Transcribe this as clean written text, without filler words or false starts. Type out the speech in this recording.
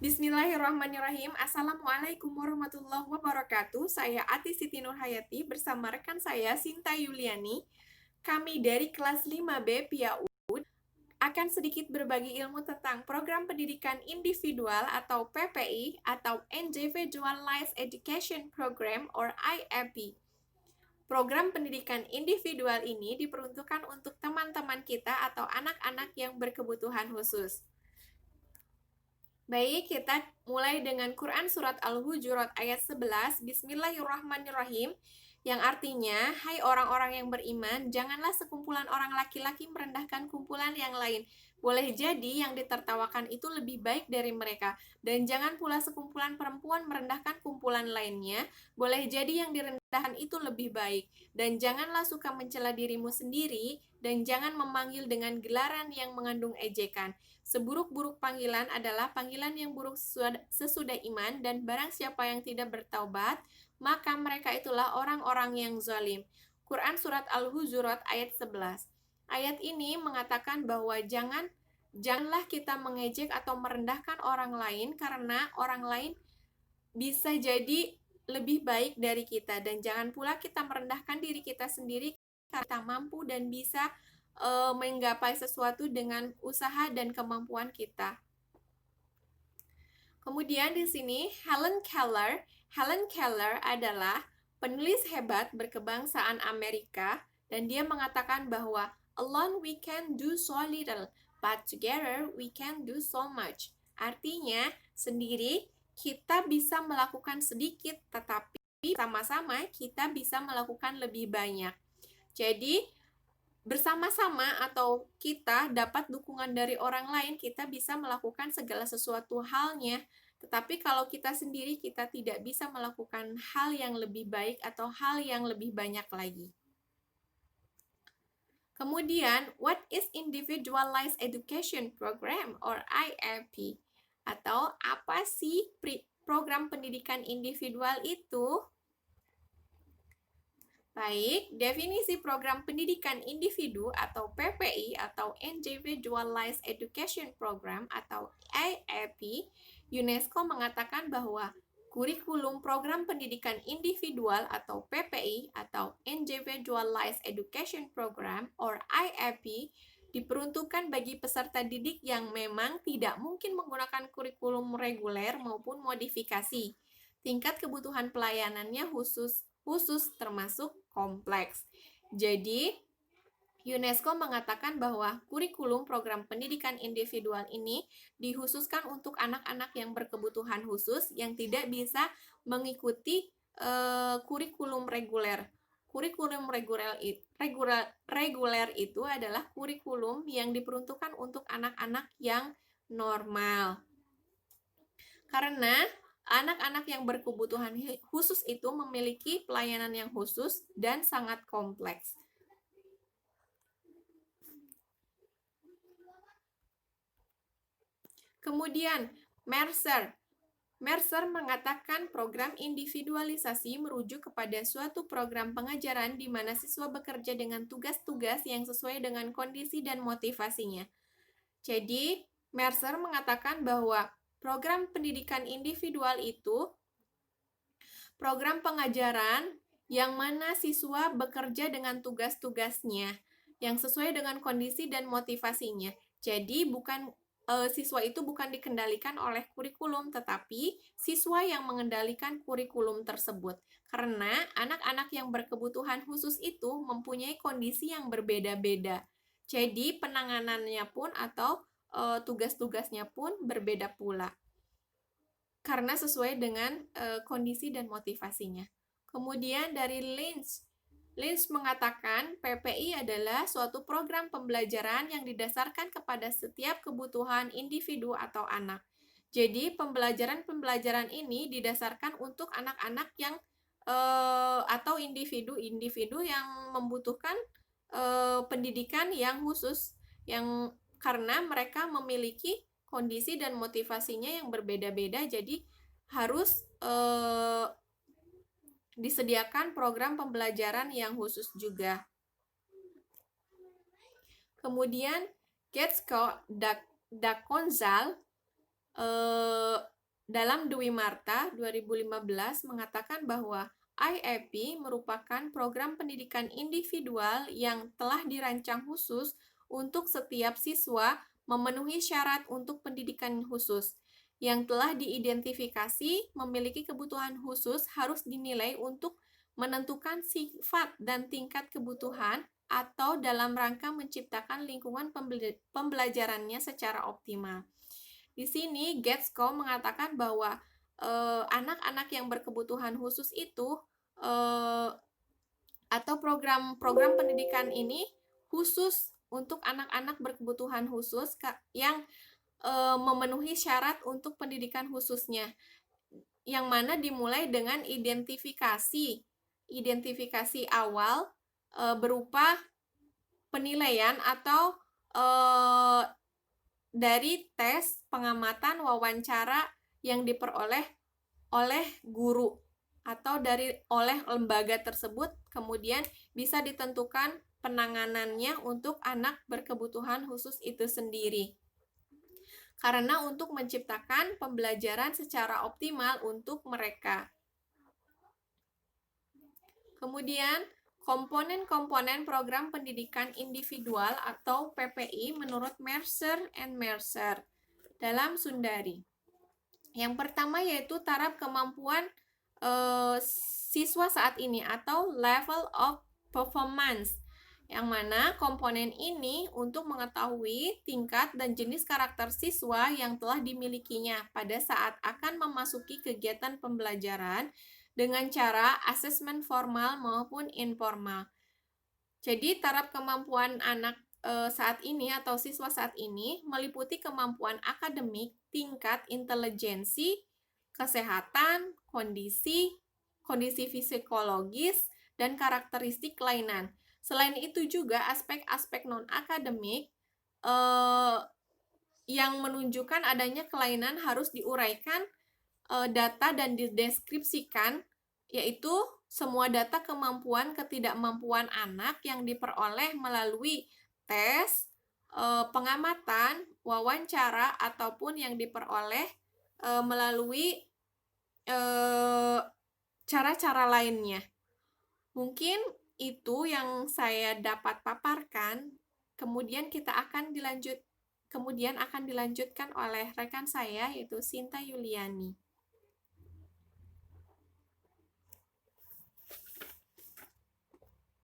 Bismillahirrahmanirrahim. Assalamualaikum warahmatullahi wabarakatuh. Saya Ati Siti Nurhayati bersama rekan saya Sinta Yuliani. Kami dari kelas 5B PIAUD akan sedikit berbagi ilmu tentang program pendidikan individual atau PPI atau Individualized Education Program or IEP. Program pendidikan individual ini diperuntukkan untuk teman-teman kita atau anak-anak yang berkebutuhan khusus. Baik, kita mulai dengan Quran Surat Al-Hujurat ayat 11, Bismillahirrahmanirrahim, yang artinya, hai orang-orang yang beriman, janganlah sekumpulan orang laki-laki merendahkan kumpulan yang lain. Boleh jadi yang ditertawakan itu lebih baik dari mereka, dan jangan pula sekumpulan perempuan merendahkan kumpulan lainnya, boleh jadi yang direndahkan itu lebih baik. Dan janganlah suka mencela dirimu sendiri, dan jangan memanggil dengan gelaran yang mengandung ejekan. Seburuk-buruk panggilan adalah panggilan yang buruk sesudah iman, dan barang siapa yang tidak bertaubat, maka mereka itulah orang-orang yang zalim. Quran Surat Al-Hujurat ayat 11. Ayat ini mengatakan bahwa janganlah kita mengejek atau merendahkan orang lain, karena orang lain bisa jadi lebih baik dari kita, dan jangan pula kita merendahkan diri kita sendiri karena kita mampu dan bisa menggapai sesuatu dengan usaha dan kemampuan kita. Kemudian di sini Helen Keller adalah penulis hebat berkebangsaan Amerika, dan dia mengatakan bahwa alone we can do so little, but together we can do so much. Artinya, sendiri kita bisa melakukan sedikit, tetapi sama-sama kita bisa melakukan lebih banyak. Jadi, bersama-sama atau kita dapat dukungan dari orang lain, kita bisa melakukan segala sesuatu halnya. Tetapi kalau kita sendiri, kita tidak bisa melakukan hal yang lebih baik atau hal yang lebih banyak lagi. Kemudian, what is Individualized Education Program or IEP? Atau apa sih program pendidikan individual itu? Baik, definisi program pendidikan individu atau PPI atau Individualized Education Program atau IEP, UNESCO mengatakan bahwa kurikulum program pendidikan individual atau PPI atau Individualized Education Program or IEP diperuntukkan bagi peserta didik yang memang tidak mungkin menggunakan kurikulum reguler maupun modifikasi. Tingkat kebutuhan pelayanannya khusus termasuk kompleks. Jadi, UNESCO mengatakan bahwa kurikulum program pendidikan individual ini dikhususkan untuk anak-anak yang berkebutuhan khusus yang tidak bisa mengikuti kurikulum reguler. Kurikulum reguler itu adalah kurikulum yang diperuntukkan untuk anak-anak yang normal. Karena anak-anak yang berkebutuhan khusus itu memiliki pelayanan yang khusus dan sangat kompleks. Kemudian, Mercer mengatakan program individualisasi merujuk kepada suatu program pengajaran di mana siswa bekerja dengan tugas-tugas yang sesuai dengan kondisi dan motivasinya. Jadi, Mercer mengatakan bahwa program pendidikan individual itu program pengajaran yang mana siswa bekerja dengan tugas-tugasnya yang sesuai dengan kondisi dan motivasinya. Jadi siswa itu bukan dikendalikan oleh kurikulum, tetapi siswa yang mengendalikan kurikulum tersebut. Karena anak-anak yang berkebutuhan khusus itu mempunyai kondisi yang berbeda-beda. Jadi penanganannya pun atau tugas-tugasnya pun berbeda pula, karena sesuai dengan kondisi dan motivasinya. Kemudian dari Lynch mengatakan PPI adalah suatu program pembelajaran yang didasarkan kepada setiap kebutuhan individu atau anak. Jadi pembelajaran ini didasarkan untuk anak-anak yang atau individu yang membutuhkan pendidikan yang khusus, yang karena mereka memiliki kondisi dan motivasinya yang berbeda-beda, jadi harus disediakan program pembelajaran yang khusus juga. Kemudian Getsko Dakonzal dalam Dwi Marta 2015 mengatakan bahwa IAP merupakan program pendidikan individual yang telah dirancang khusus untuk setiap siswa memenuhi syarat untuk pendidikan khusus. Yang telah diidentifikasi memiliki kebutuhan khusus harus dinilai untuk menentukan sifat dan tingkat kebutuhan atau dalam rangka menciptakan lingkungan pembelajarannya secara optimal. Di sini Getsko mengatakan bahwa anak-anak yang berkebutuhan khusus itu atau program-program pendidikan ini khusus untuk anak-anak berkebutuhan khusus yang memenuhi syarat untuk pendidikan khususnya, yang mana dimulai dengan identifikasi awal berupa penilaian atau dari tes, pengamatan, wawancara yang diperoleh oleh guru atau oleh lembaga tersebut, kemudian bisa ditentukan penanganannya untuk anak berkebutuhan khusus itu sendiri. Karena untuk menciptakan pembelajaran secara optimal untuk mereka. Kemudian, komponen-komponen program pendidikan individual atau PPI menurut Mercer and Mercer dalam Sundari. Yang pertama yaitu taraf kemampuan siswa saat ini atau level of performance, yang mana komponen ini untuk mengetahui tingkat dan jenis karakter siswa yang telah dimilikinya pada saat akan memasuki kegiatan pembelajaran dengan cara asesmen formal maupun informal. Jadi taraf kemampuan anak saat ini atau siswa saat ini meliputi kemampuan akademik, tingkat intelijensi, kesehatan, kondisi psikologis, dan karakteristik kelainan. Selain itu juga aspek-aspek non-akademik yang menunjukkan adanya kelainan harus diuraikan data dan dideskripsikan, yaitu semua data kemampuan ketidakmampuan anak yang diperoleh melalui tes, pengamatan, wawancara, ataupun yang diperoleh melalui cara-cara lainnya. Mungkin itu yang saya dapat paparkan, kemudian akan dilanjutkan oleh rekan saya yaitu Sinta Yuliani.